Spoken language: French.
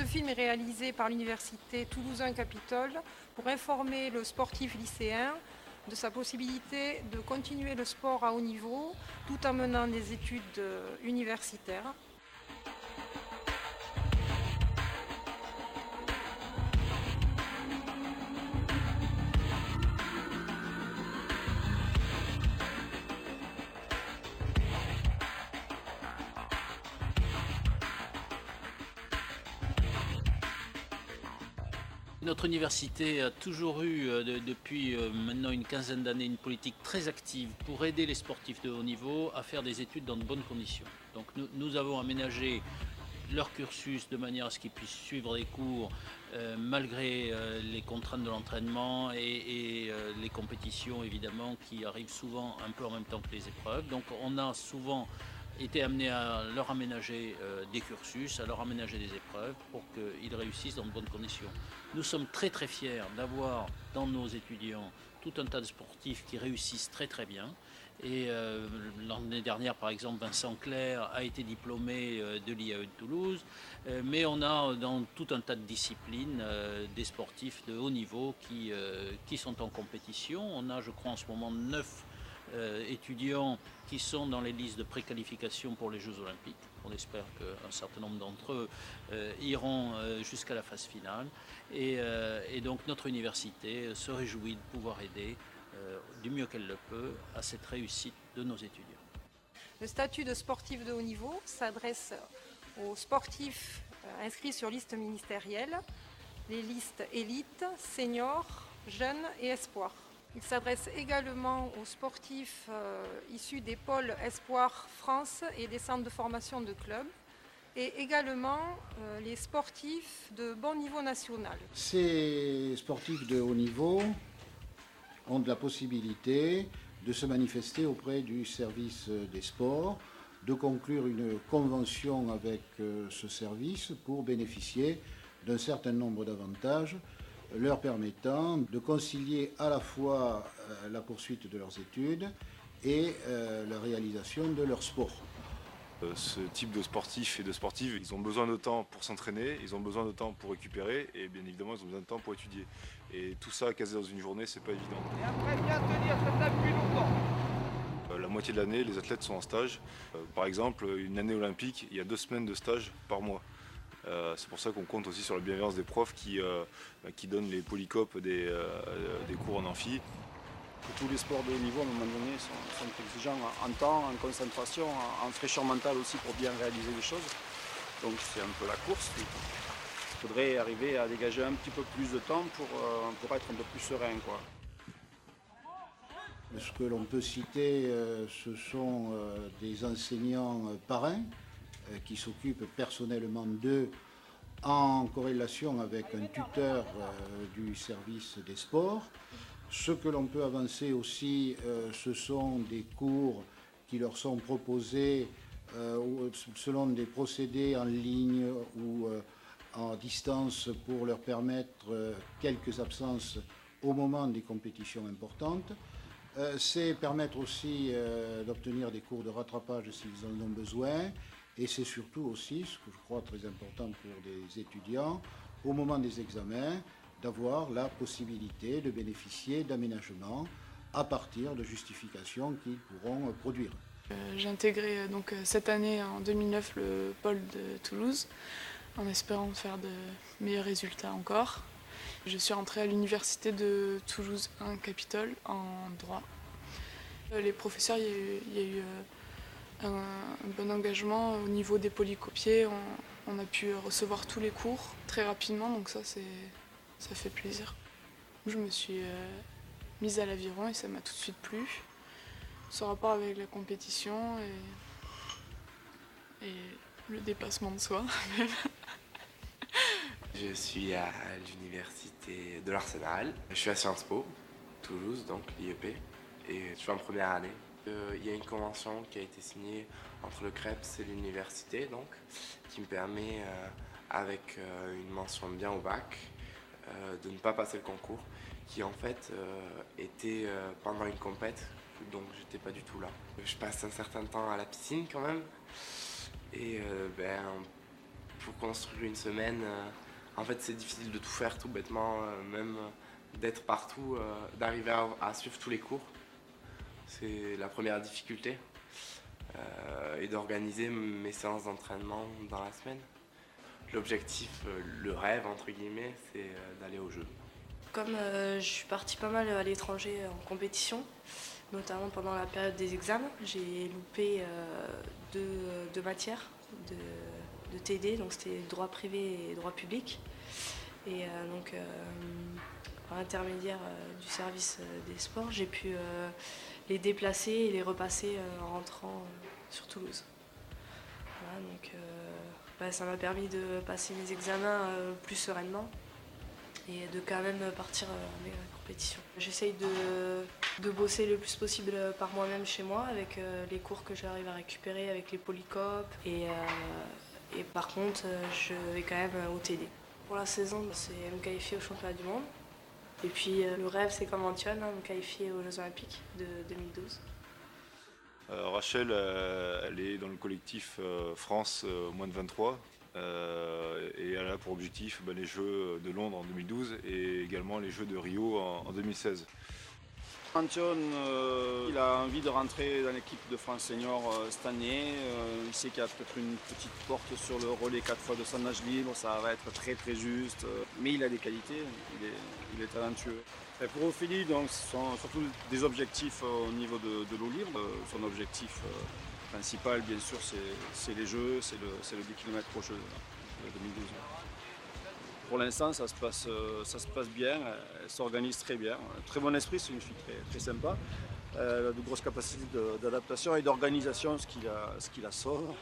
Ce film est réalisé par l'université Toulousain-Capitole pour informer le sportif lycéen de sa possibilité de continuer le sport à haut niveau tout en menant des études universitaires. Notre université a toujours eu, depuis maintenant une quinzaine d'années, une politique très active pour aider les sportifs de haut niveau à faire des études dans de bonnes conditions. Donc nous avons aménagé leur cursus de manière à ce qu'ils puissent suivre des cours malgré les contraintes de l'entraînement et les compétitions évidemment qui arrivent souvent un peu en même temps que les épreuves. Donc on a souvent été amené à leur aménager des cursus, à leur aménager des épreuves pour qu'ils réussissent dans de bonnes conditions. Nous sommes très très fiers d'avoir dans nos étudiants tout un tas de sportifs qui réussissent très très bien. Et l'année dernière, par exemple, Vincent Clerc a été diplômé de l'IAE de Toulouse. Mais on a dans tout un tas de disciplines des sportifs de haut niveau qui sont en compétition. On a, je crois, en ce moment 9 étudiants qui sont dans les listes de préqualification pour les Jeux Olympiques. On espère qu'un certain nombre d'entre eux iront jusqu'à la phase finale. Et donc notre université se réjouit de pouvoir aider du mieux qu'elle le peut à cette réussite de nos étudiants. Le statut de sportif de haut niveau s'adresse aux sportifs inscrits sur liste ministérielle, les listes élites, seniors, jeunes et espoirs. Il s'adresse également aux sportifs issus des pôles Espoir France et des centres de formation de clubs, et également les sportifs de bon niveau national. Ces sportifs de haut niveau ont de la possibilité de se manifester auprès du service des sports, de conclure une convention avec ce service pour bénéficier d'un certain nombre d'avantages leur permettant de concilier à la fois la poursuite de leurs études et la réalisation de leur sport. Ce type de sportifs et de sportives, ils ont besoin de temps pour s'entraîner, ils ont besoin de temps pour récupérer et bien évidemment ils ont besoin de temps pour étudier. Et tout ça casé dans une journée, c'est pas évident. Et après bien tenir cette table plus longtemps. La moitié de l'année, les athlètes sont en stage. Par exemple, une année olympique, il y a 2 semaines de stage par mois. C'est pour ça qu'on compte aussi sur la bienveillance des profs qui donnent les polycopes des cours en amphi. Tous les sports de haut niveau, à un moment donné, sont exigeants en temps, en concentration, en fraîcheur mentale aussi pour bien réaliser les choses. Donc c'est un peu la course. Il faudrait arriver à dégager un petit peu plus de temps pour être un peu plus serein, quoi. Ce que l'on peut citer, ce sont des enseignants parrains qui s'occupent personnellement d'eux en corrélation avec un tuteur du service des sports. Ce que l'on peut avancer aussi, ce sont des cours qui leur sont proposés selon des procédés en ligne ou en distance pour leur permettre quelques absences au moment des compétitions importantes. C'est permettre aussi d'obtenir des cours de rattrapage s'ils en ont besoin. Et c'est surtout aussi, ce que je crois très important pour des étudiants, au moment des examens, d'avoir la possibilité de bénéficier d'aménagements à partir de justifications qu'ils pourront produire. J'ai intégré donc cette année, en 2009, le pôle de Toulouse, en espérant faire de meilleurs résultats encore. Je suis rentrée à l'université de Toulouse 1 Capitole en droit. Les professeurs, il y a eu un bon engagement au niveau des polycopiés. On a pu recevoir tous les cours très rapidement, donc ça fait plaisir. Je me suis mise à l'aviron et ça m'a tout de suite plu. Ce rapport avec la compétition et le dépassement de soi. Je suis à l'université de l'Arsenal. Je suis à Sciences Po, Toulouse, donc l'IEP, et je suis en première année. Il y a une convention qui a été signée entre le CREPS et l'université, donc, qui me permet, avec une mention bien au bac, de ne pas passer le concours, qui en fait était pendant une compète, donc j'étais pas du tout là. Je passe un certain temps à la piscine quand même, et pour construire une semaine. En fait, c'est difficile de tout faire tout bêtement, même d'être partout, d'arriver à suivre tous les cours. C'est la première difficulté. Et d'organiser mes séances d'entraînement dans la semaine. L'objectif, le rêve entre guillemets, c'est d'aller aux Jeux. Comme je suis partie pas mal à l'étranger en compétition, notamment pendant la période des examens, j'ai loupé deux matières de TD, donc c'était droit privé et droit public. Et donc par l'intermédiaire du service des sports, j'ai pu les déplacer et les repasser en rentrant sur Toulouse. Voilà, donc ça m'a permis de passer mes examens plus sereinement et de quand même partir à mes compétitions. J'essaye de bosser le plus possible par moi-même chez moi avec les cours que j'arrive à récupérer avec les polycopes et par contre je vais quand même au TD. Pour la saison, c'est me qualifier au championnat du monde. Et puis le rêve, c'est comme Antoine, me qualifier aux Jeux Olympiques de 2012. Rachel, elle est dans le collectif France moins de 23 et elle a pour objectif les Jeux de Londres en 2012 et également les Jeux de Rio en 2016. Antoine, il a envie de rentrer dans l'équipe de France Senior cette année. Il sait qu'il y a peut-être une petite porte sur le relais 4x200 nage libre, ça va être très très juste. Mais il a des qualités, il est talentueux. Et pour Ophélie, donc, ce sont surtout des objectifs au niveau de l'eau libre. Son objectif principal, bien sûr, c'est les Jeux, c'est le 10 km aux Jeux de 2012. Pour l'instant, ça se passe bien, elle s'organise très bien. Très bon esprit, c'est une fille très, très sympa. Elle a de grosses capacités d'adaptation et d'organisation, ce qui la sauve.